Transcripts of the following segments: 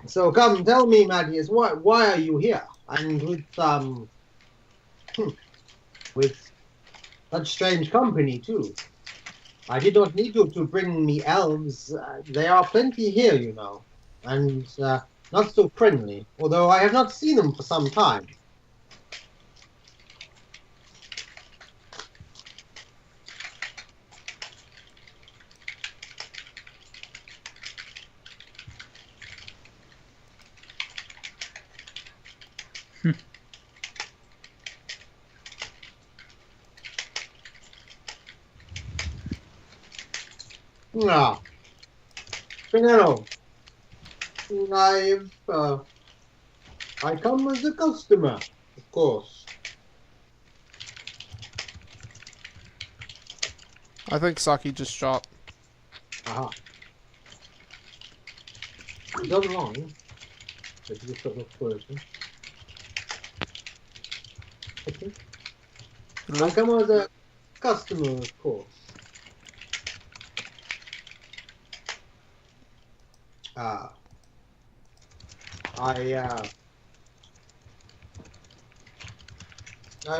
So come, tell me, Mattias, why are you here? And with such strange company too. I did not need you to bring me elves. There are plenty here, you know, and not so friendly. Although I have not seen them for some time. Ah, Spinello, I come as a customer, of course. I think Saki just shot. Aha. Done wrong. But you sort of person. Okay. I come as a customer, of course. Ah. I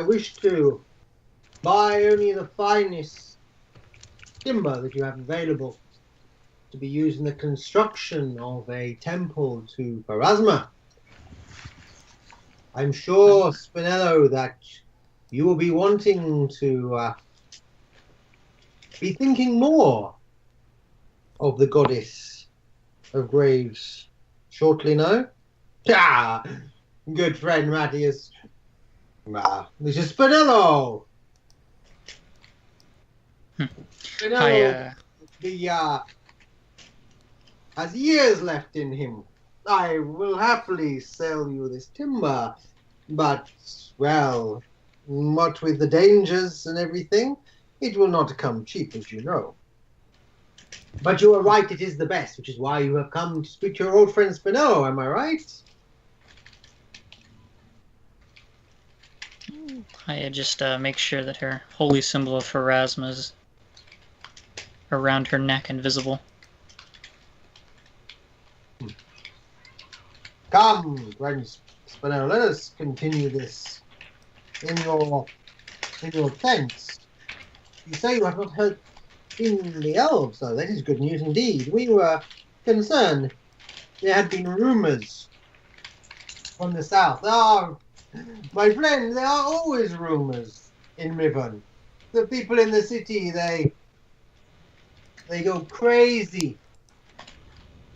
wish to buy only the finest timber that you have available to be used in the construction of a temple to Pharasma. I'm sure, Spinello, that you will be wanting to be thinking more of the goddess of graves shortly, no? Ah, good friend Mattias. This is Spinello. Spinello, has years left in him. I will happily sell you this timber, but, well, what with the dangers and everything, it will not come cheap, as you know. But you are right, it is the best, which is why you have come to speak to your old friend Spinello, am I right? I just make sure that her holy symbol of Pharasma is around her neck and visible. Come, friend Spinello, let us continue this in your tents. You say you have not heard in the elves, though. That is good news indeed. We were concerned. There had been rumors from the south. Ah, my friend, there are always rumors in Riven. The people in the city, they go crazy,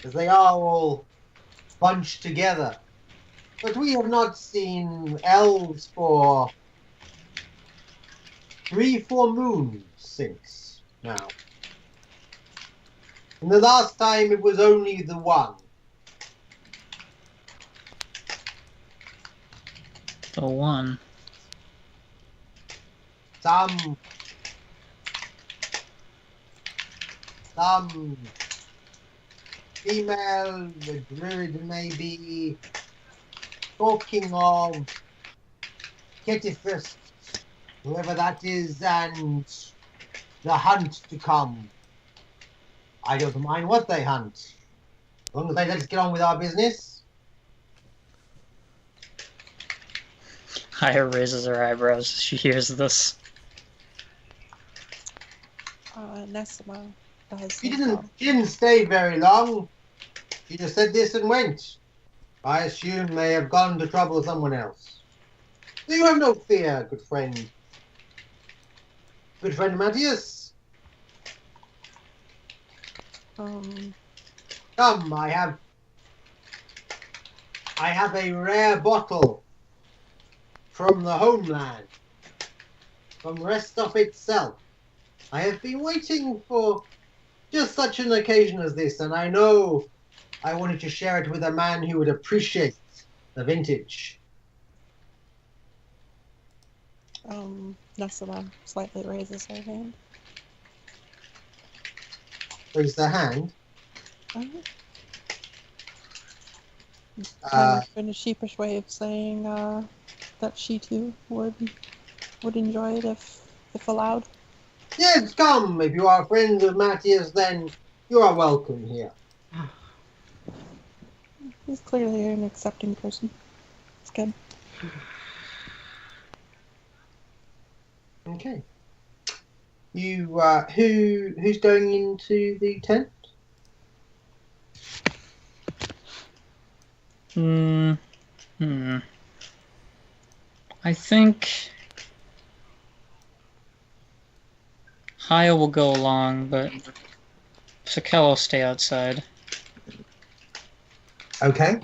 as they are all bunched together. But we have not seen elves for 3-4 moons since now. And the last time it was only the one. The one. Some female, the druid may be talking of Kettifus, whoever that is, and the hunt to come. I don't mind what they hunt, as long as they let us get on with our business. Aya raises her eyebrows as she hears this. Nessima does. She didn't stay very long. She just said this and went. I assume they have gone to trouble someone else. So you have no fear, good friend. Good friend Mattias. Come, I have a rare bottle from the homeland, from Restov itself. I have been waiting for just such an occasion as this, and I know I wanted to share it with a man who would appreciate the vintage. Nessima slightly raises her hand. Raise the hand. Kind of in a sheepish way of saying that she too would enjoy it if allowed. Yes, come. If you are friends of Matthias, then you are welcome here. He's clearly an accepting person. It's good. Okay. You, who's going into the tent? I think Haya will go along, but Sakel will stay outside. Okay.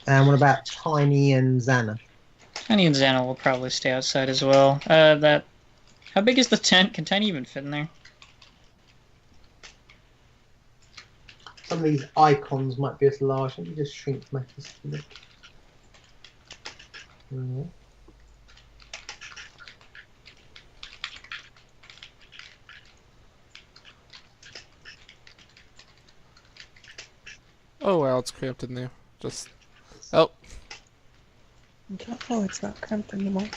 And what about Tiny and Xana? Tiny and Xana will probably stay outside as well. How big is the tent? Can Tiny even fit in there? Some of these icons might be as large. Let me just shrink Matthias a bit. Yeah. Oh wow, it's cramped in there. Just oh, Oh, it's not cramped anymore.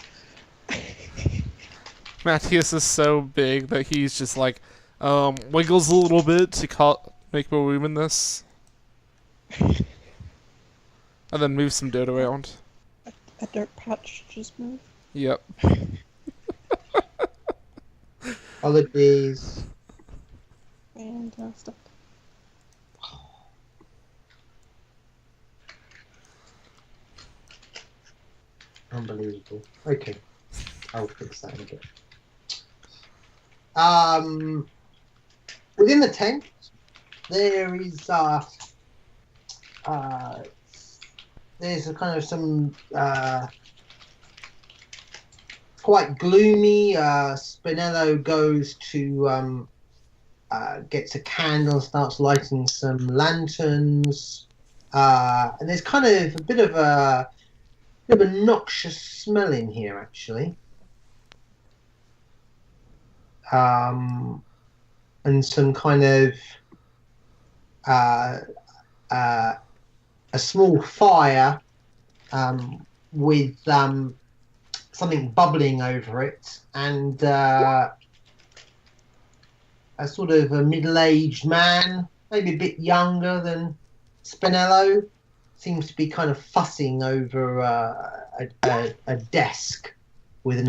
Matthias is so big that he's just like wiggles a little bit to make more room in this, and then move some dirt around. A dirt patch just moved. Yep. Holidays. Fantastic. Unbelievable. Okay. I'll fix that in a bit. Within the tent, there is there's a kind of some quite gloomy. Spinello goes to gets a candle, starts lighting some lanterns, and there's kind of a bit of a noxious smell in here, actually. And some kind of a small fire with something bubbling over it, and a sort of a middle-aged man, maybe a bit younger than Spinello, seems to be kind of fussing over a desk with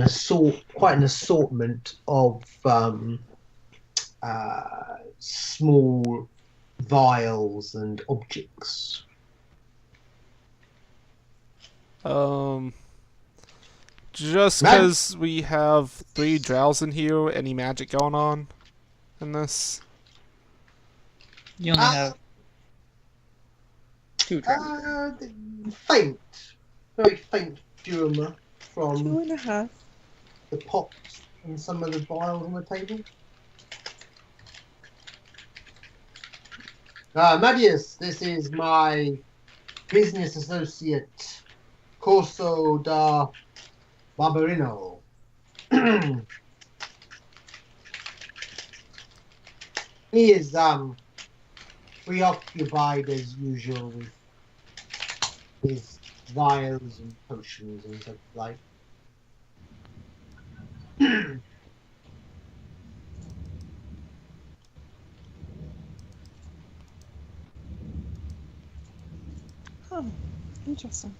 quite an assortment of small vials and objects. Just because we have 3 drows in here, any magic going on in this? You only have 2 drows. Faint, very faint aroma from 2.5. the pots and some of the vials on the table. Matthias, this is my business associate, Corso da Barberino. He is preoccupied as usual with his vials and potions and such like. Oh, interesting.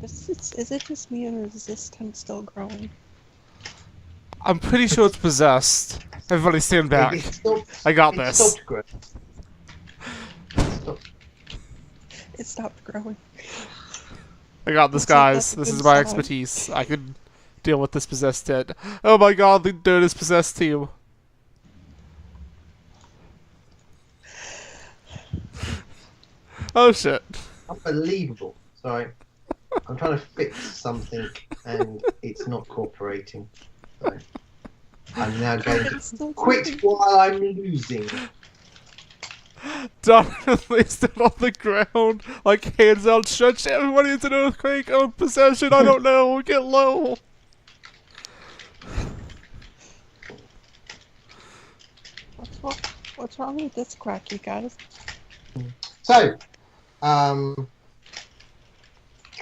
Is it just me, or is this tent still growing? I'm pretty sure it's possessed. Everybody stand back. I got this. Stopped growing. It stopped growing. I got this, guys. This is my expertise. I can deal with this possessed tent. Oh my god, the dirt is possessed too. Oh shit. Unbelievable. Sorry. I'm trying to fix something and it's not cooperating. So I'm now going to quit while I'm losing. Dominantly stood on the ground, like hands outstretched. Everybody, it's an earthquake. Oh, possession. I don't know. Get low. What's wrong with this crack, you guys? So,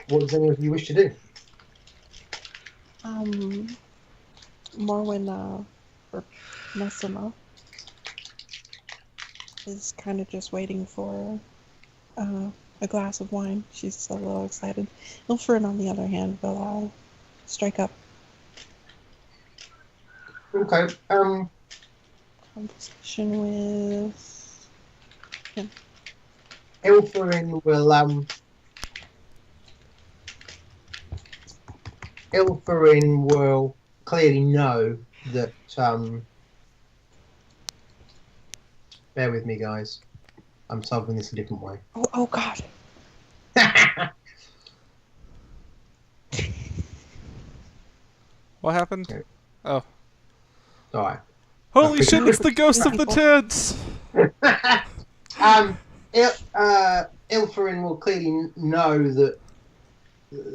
What does any of you wish to do? Morwen, or Nessima is kind of just waiting for a glass of wine. She's a little excited. Ilfrin, on the other hand, will strike up. Okay. Conversation with him. Ilfrin will clearly know that. Bear with me, guys. I'm solving this a different way. Oh God. What happened? Okay. Oh. Alright. Holy shit, it's the ghost of the tent! Ilfrin will clearly know that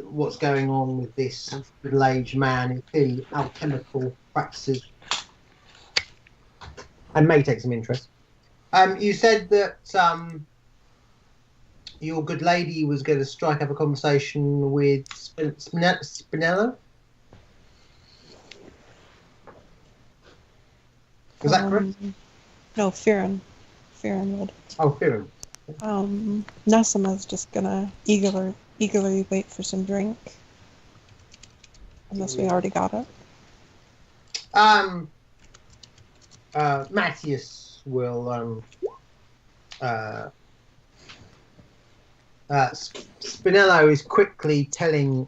what's going on with this middle-aged man is clearly alchemical practices and may take some interest. You said that your good lady was going to strike up a conversation with Spinello? Was that correct? No, Firin. Firin would. Oh, Firin. Nessima's just gonna eagerly wait for some drink. Unless we already got it. Matthias will Spinello is quickly telling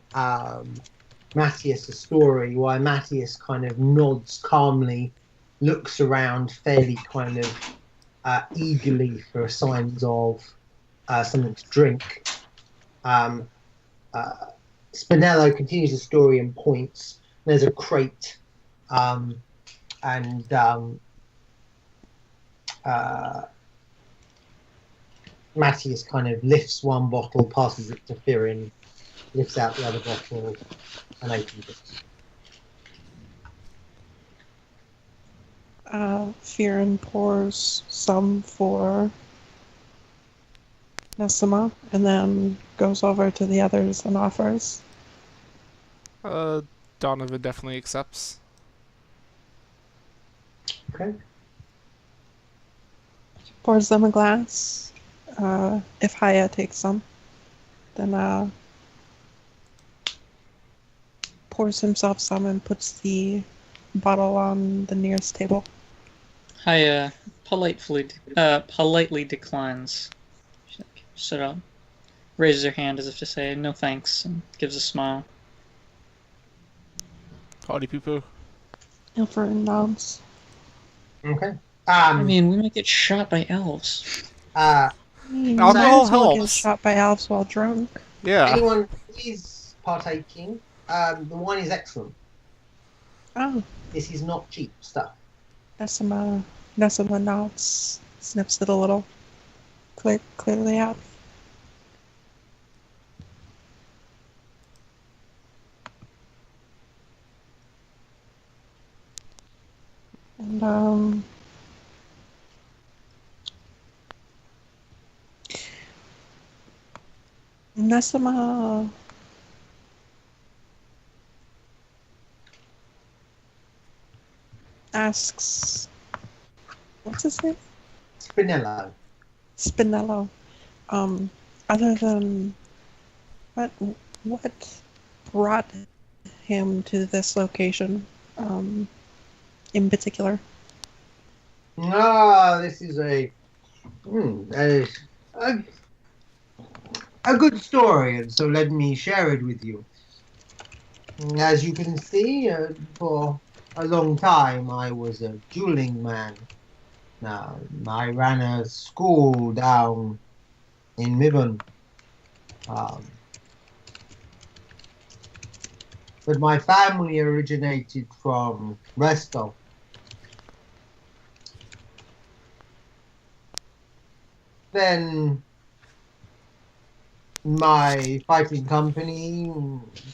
Matthias a story while Matthias kind of nods calmly, looks around fairly kind of eagerly for signs of something to drink. Spinello continues the story and points. There's a crate, and Matthias kind of lifts one bottle, passes it to Firin, lifts out the other bottle, and opens it. Firin pours some for Nessima, and then goes over to the others and offers. Donovan definitely accepts. Okay. Pours them a glass. If Haya takes some, then pours himself some and puts the bottle on the nearest table. Haya politely declines. She sort of raises her hand as if to say no thanks and gives a smile. Howdy, poo-poo. Ilfrin nods. Okay. I mean, we might get shot by elves. Alcohol Might as well get helps. shot by elves while drunk. Yeah. anyone is partaking. The wine is excellent. Oh, This is not cheap stuff. Nessima nods, sniffs it a little. Clearly out. And Nessima asks, what's his name? Spinello. Spinello. Other than what brought him to this location, in particular? This is a good story, and so let me share it with you. As you can see, for a long time I was a dueling man. Now, I ran a school down in Mibon. But my family originated from Resto. Then my fighting company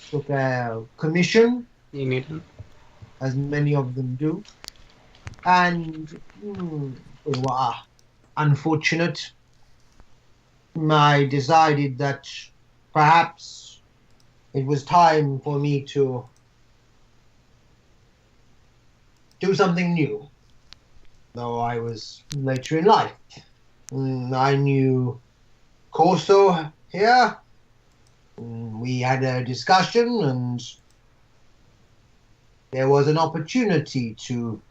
took a commission, You need him. as many of them do, and they were unfortunate. I decided that perhaps it was time for me to do something new. Though I was later in life. I knew Corso here. We had a discussion, and there was an opportunity to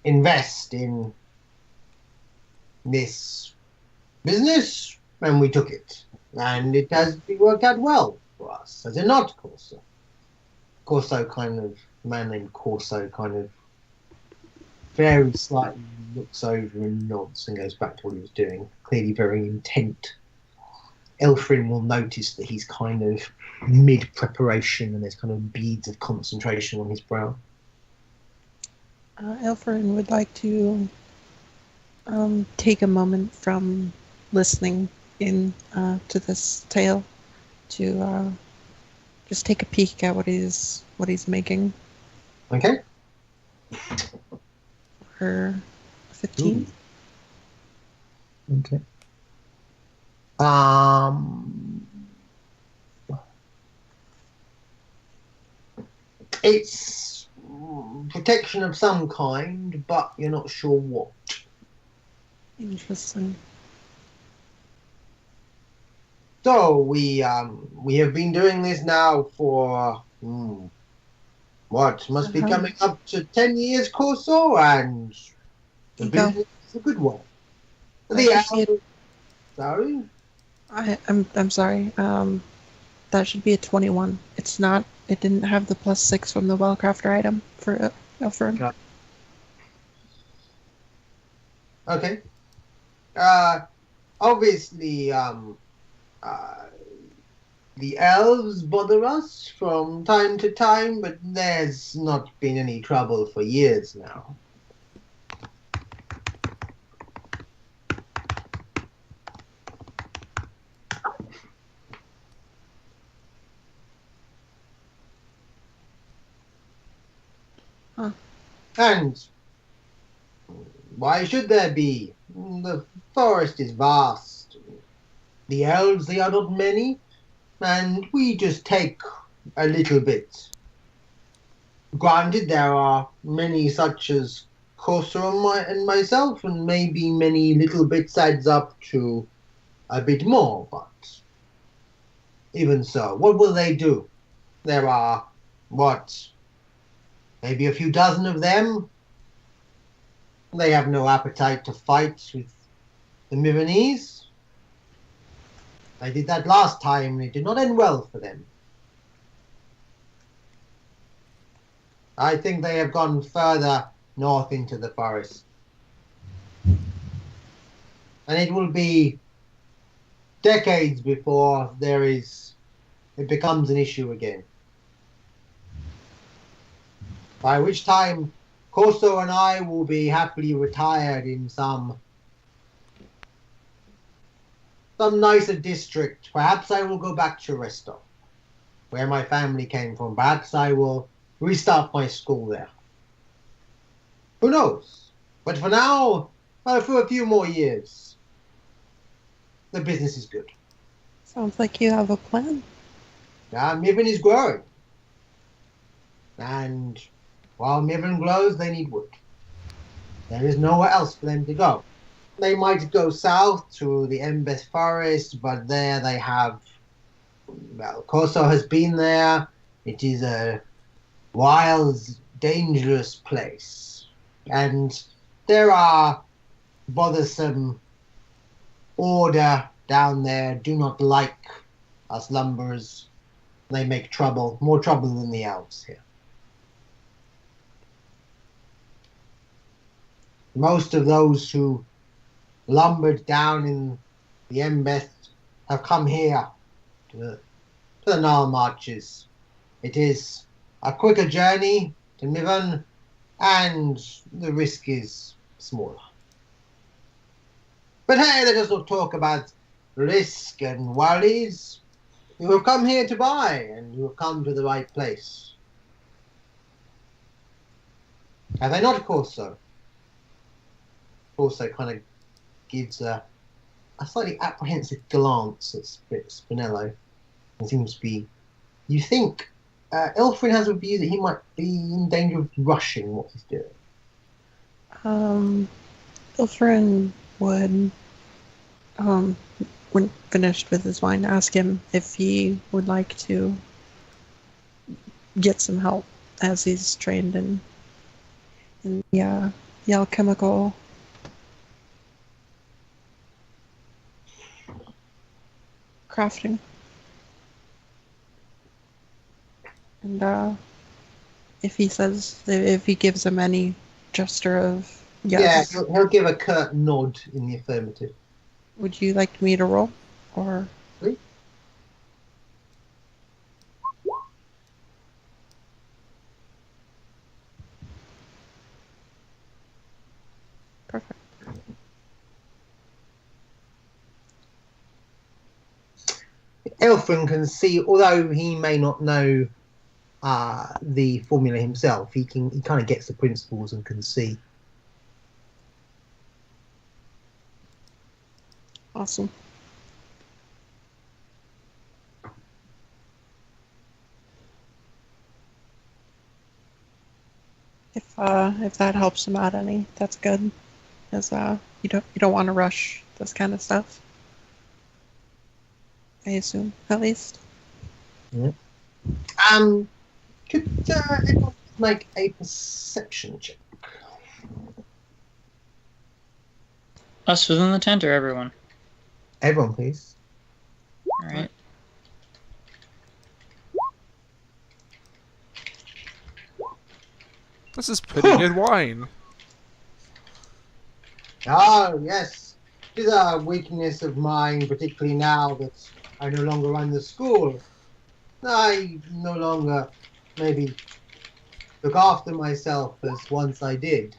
invest in this business, and we took it. And it has worked out well for us, has it not, Corso? Corso man named Corso kind of very slightly looks over and nods and goes back to what he was doing, clearly very intent. Elfrin will notice that he's kind of mid-preparation and there's kind of beads of concentration on his brow. Elfrin would like to take a moment from listening in to this tale to just take a peek at what he's making. Okay. Her 15. Ooh. Okay. It's protection of some kind, but you're not sure what. Interesting. So we have been doing this now for what must be coming up to 10 years, Corso, and the business is a good one. Sorry. I'm sorry. That should be a 21. It's not. It didn't have the +6 from the Wellcrafter item for Elfrin. Okay. Obviously, the elves bother us from time to time, but there's not been any trouble for years now. Huh. And why should there be? The forest is vast. The elves, they are not many, and we just take a little bit. Granted, there are many such as Corso and myself, and maybe many little bits adds up to a bit more, but even so, what will they do? There are, maybe a few dozen of them. They have no appetite to fight with the Mivanese. They did that last time, and it did not end well for them. I think they have gone further north into the forest. And it will be decades before it becomes an issue again. By which time, Corso and I will be happily retired in some nicer district. Perhaps I will go back to Restov, where my family came from. Perhaps I will restart my school there. Who knows? But for now, for a few more years, the business is good. Sounds like you have a plan. Mivan is growing. And while Mivan grows, they need wood. There is nowhere else for them to go. They might go south to the Embeth Forest, but there they have... Well, Corso has been there. It is a wild, dangerous place. And there are bothersome order down there, do not like us lumberers. They make trouble, more trouble than the elves here. Most of those who lumbered down in the Embeth have come here to the Nile Marches. It is a quicker journey to Mivan, and the risk is smaller. But hey, let us not talk about risk and worries. You have come here to buy, and you have come to the right place. Have they not, Corso? Corso kind of gives a a slightly apprehensive glance at Spinello. It seems to be. You think Ilfrin has a view that he might be in danger of rushing what he's doing. Ilfrin would, when finished with his wine, ask him if he would like to get some help as he's trained in the alchemical crafting. And if he gives him any gesture of yes. Yeah, he'll give a curt nod in the affirmative. Would you like me to roll? Or Please? perfect. Ilfrin can see, although he may not know the formula himself, he kind of gets the principles and can see. Awesome. If that helps him out any, that's good. As you don't want to rush this kind of stuff. I assume, at least. Yeah. Could everyone make a perception check? Us within the tent or everyone? Everyone, please. Alright. This is pretty good wine. Oh, yes. It is a weakness of mine, particularly now that I no longer run the school. I no longer maybe look after myself as once I did.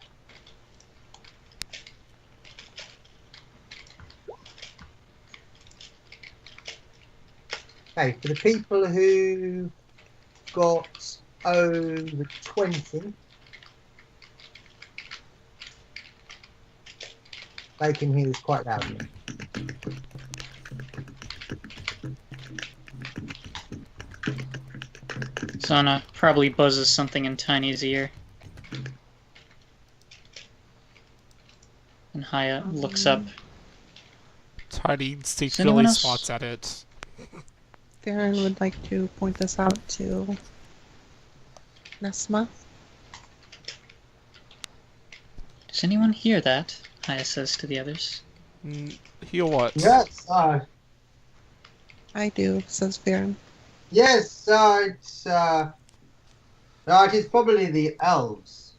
Okay, for the people who got over 20, they can hear this quite loudly. Zana probably buzzes something in Tiny's ear. And Haya looks up. Tiny anyone instinctually else- swats at it. Farron would like to point this out to Nesma. Does anyone hear that? Haya says to the others. Heal what? Yes, I do, says Farron. yes, it is probably the elves.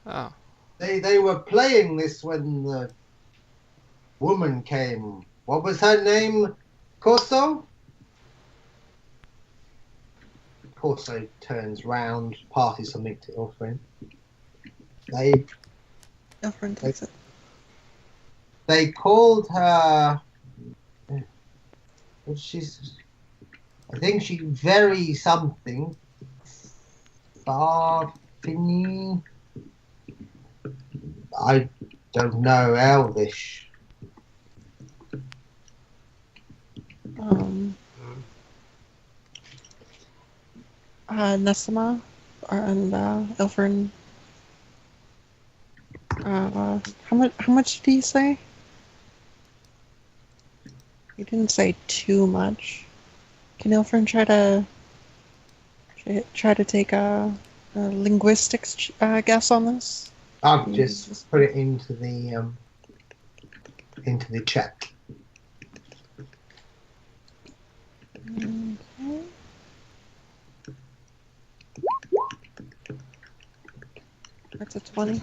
Oh. They were playing this when the woman came. What was her name? Corso? Corso turns round, passes something to Ilfrin. Ilfrin takes it. They called her. I think she very something. Farfini. I don't know Elvish. Nesma and Ilfrin. How much did he say? He didn't say too much. Can Ilfrin try to take a linguistics guess on this? I'll just put it into the chat. Okay. That's a 20.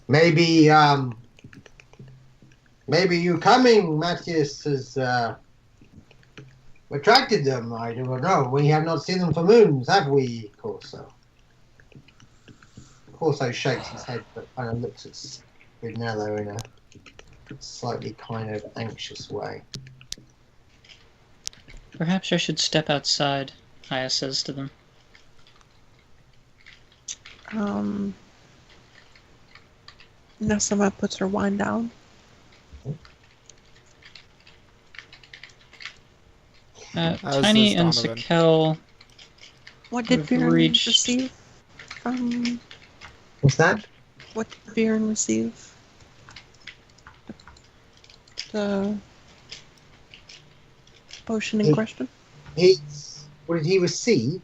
Maybe you coming, Matthias, has attracted them. I don't know. We have not seen them for moons, have we, Corso? Corso shakes his head, but kind of looks at Spinello in a slightly kind of anxious way. Perhaps I should step outside, Haya says to them. Nessima puts her wine down. As Tiny does and Donovan. Sakel What did We've Viren reached- receive from... What's that? What did Viren receive? The potion in He- question? What did he receive?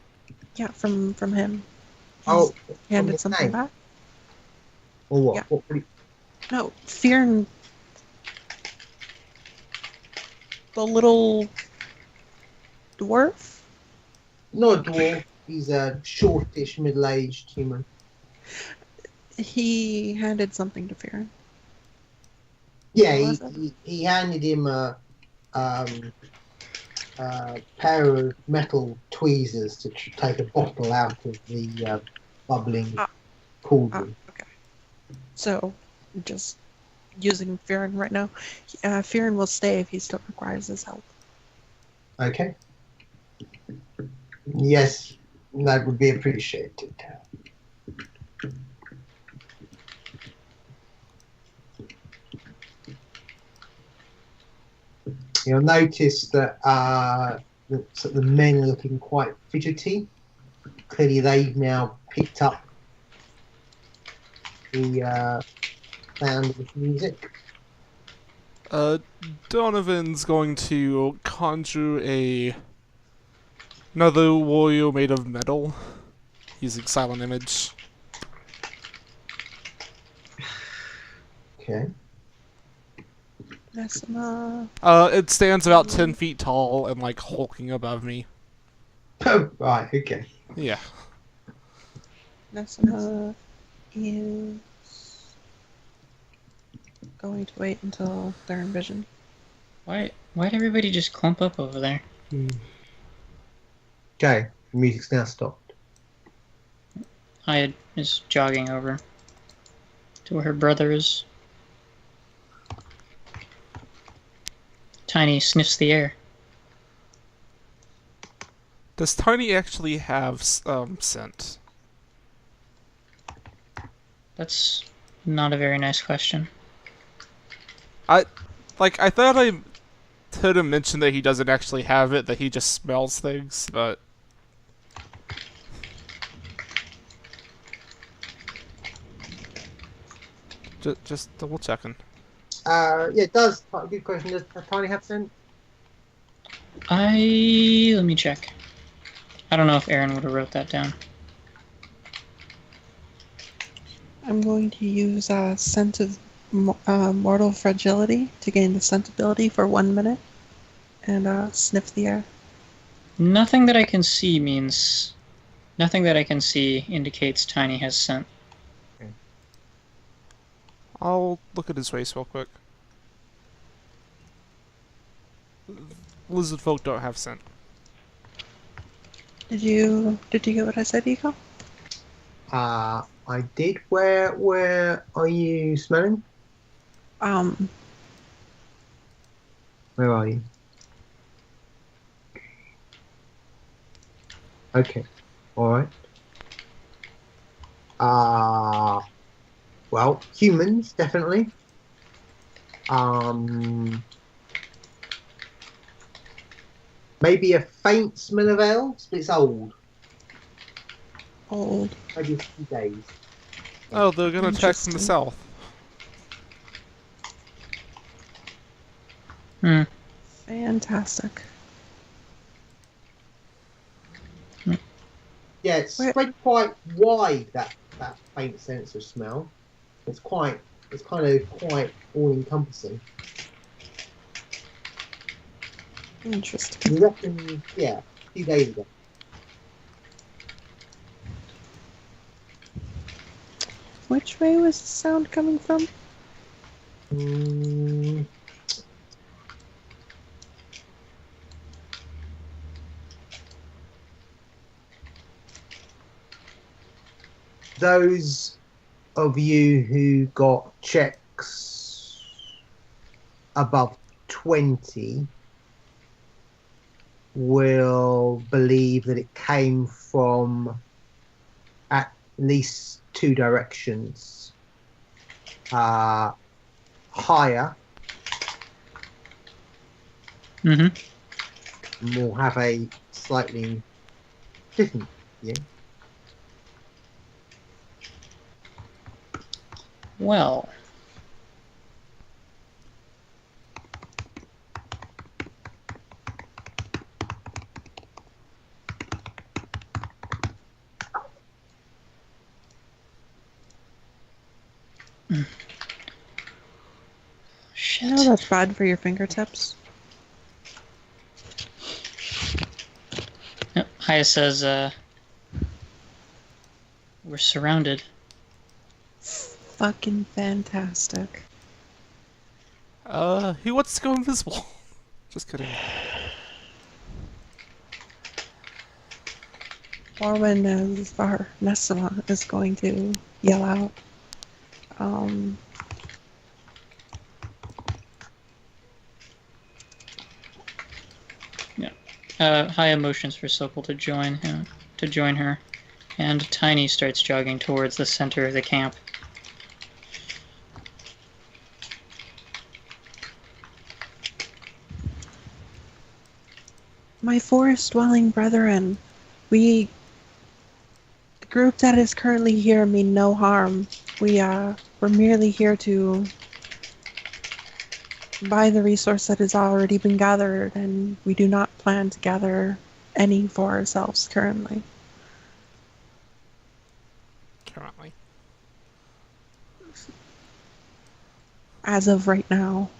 Yeah, from him. Oh, He handed the something name? back? Or what? Yeah. What would he- No, Viren... The little dwarf? Not a dwarf. He's a shortish, middle-aged human. He handed something to Viren. Yeah, What was he handed him a pair of metal tweezers to take a bottle out of the bubbling Ah. cauldron. Okay. So, just using Viren right now. Viren will stay if he still requires his help. Okay. Yes, that would be appreciated. You'll notice that the men are looking quite fidgety. Clearly, they've now picked up the sound of the music. Donovan's going to conjure another warrior made of metal using silent image. Okay. Nessima... It stands about 10 feet tall and like hulking above me. Oh, right. Okay. Yeah. Nessima is going to wait until they're in vision. Why'd everybody just clump up over there? Okay. The music's now stopped. Aya is jogging over to where her brother is. Tiny sniffs the air. Does Tiny actually have scent? That's not a very nice question. I thought I heard him mention that he doesn't actually have it, that he just smells things, but just double checking. Yeah, it does. Good question. Does Tiny have scent? Let me check. I don't know if Aaron would have wrote that down. I'm going to use a scent of mortal fragility to gain the scent ability for 1 minute and sniff the air. Nothing that I can see indicates Tiny has scent. I'll look at his race real quick. Lizard folk don't have scent. Did you get what I said, Eco? I did. Where are you smelling? Where are you? Okay. Alright. Well, humans, definitely. Maybe a faint smell of elves, but it's old. Old. Maybe a few days. Oh, they're gonna attack from the Interesting. south. Hmm. Fantastic. Yeah, it's Where- spread quite wide, that faint sense of smell. It's kind of quite all-encompassing. Interesting. You reckon, yeah, a few days ago. Which way was the sound coming from? Mm, those of you who got checks above 20 will believe that it came from at least two directions. higher, Mm-hmm. and will have a slightly different view. Well. You know Shit. that's bad for your fingertips. Yep. Haya says, we're surrounded. Fucking fantastic. Who wants to go invisible? Just kidding. Orwin is, or Nessima is going to yell out. Haya motions for Sokol to join her, and Tiny starts jogging towards the center of the camp. My forest-dwelling brethren, the group that is currently here mean no harm. We're merely here to buy the resource that has already been gathered, and we do not plan to gather any for ourselves currently. Currently. As of right now.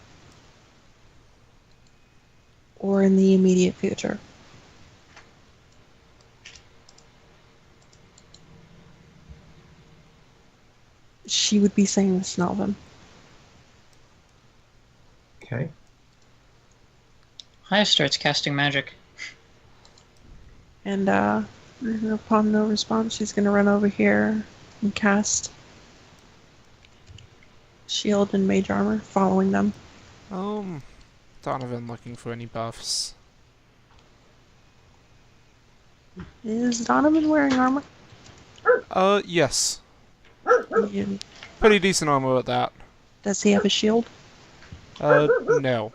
Or in the immediate future. She would be saying this in Elven. Okay. Haya starts casting magic. And upon no response, she's going to run over here and cast shield and mage armor, following them. Donovan looking for any buffs. Is Donovan wearing armor? Yes. Yeah. Pretty decent armor at that. Does he have a shield? No.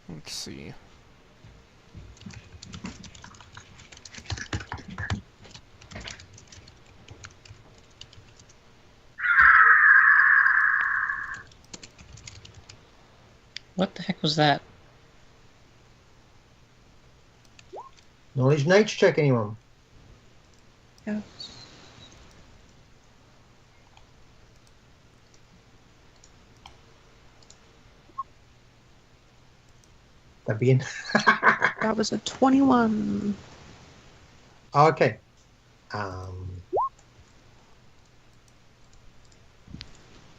Let's see. What the heck was that? Knowledge nature check, anyone? Yes. That'd be in. That was a 21. Okay.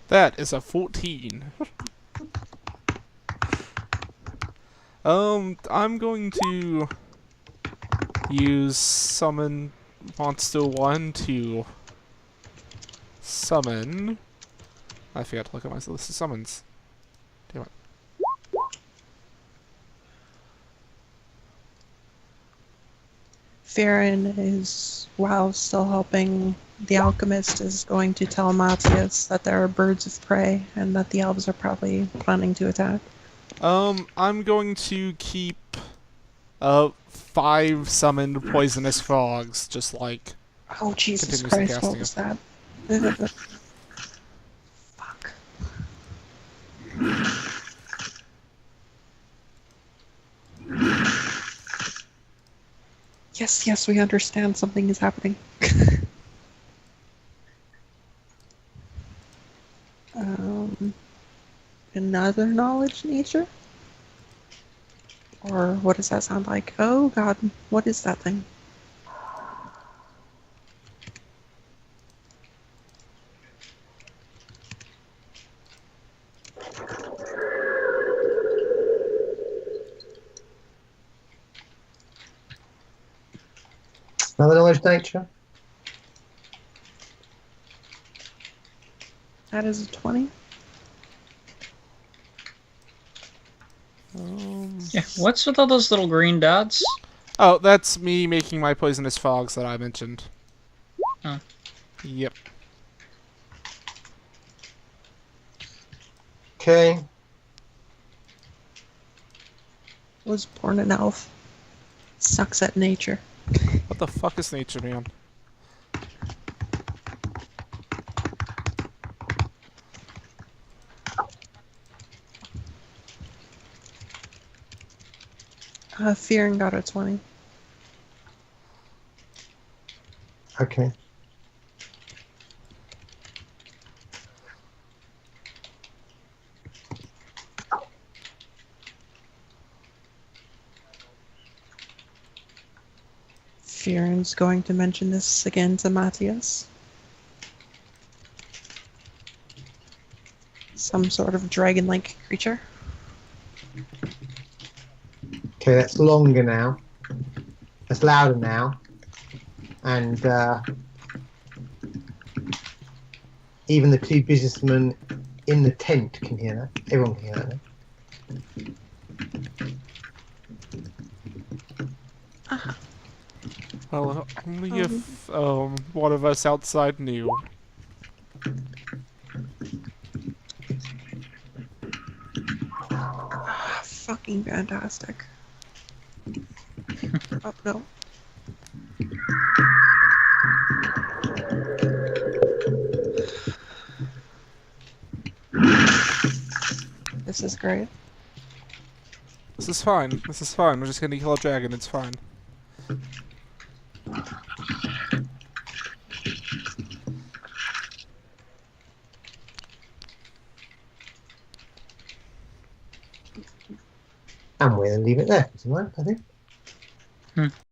That is a 14. I'm going to use Summon Monster 1 to summon... I forgot to look at my list of summons. Damn it. Farron is, while still helping the alchemist, is going to tell Matthias that there are birds of prey and that the elves are probably planning to attack. I'm going to keep 5 summoned poisonous frogs, just like Oh, Jesus continuously Christ, what casting was that? Fuck. Yes, we understand something is happening. Another knowledge nature? Or what does that sound like? Oh god, what is that thing? Another knowledge nature. That is a 20. Yeah, what's with all those little green dots? Oh, that's me making my poisonous fogs that I mentioned. Oh. Yep. Okay. Was born an elf. Sucks at nature. What the fuck is nature, man? Fearing got a 20. Okay. Fearon's going to mention this again to Matthias. Some sort of dragon-like creature. Okay, that's longer now. That's louder now. And even the two businessmen in the tent can hear that. Everyone can hear that now. Well, only if one of us outside knew. Fucking fantastic. Oh no. This is great. This is fine. This is fine. We're just gonna kill a dragon. It's fine. And we'll leave it there. Isn't it, I think?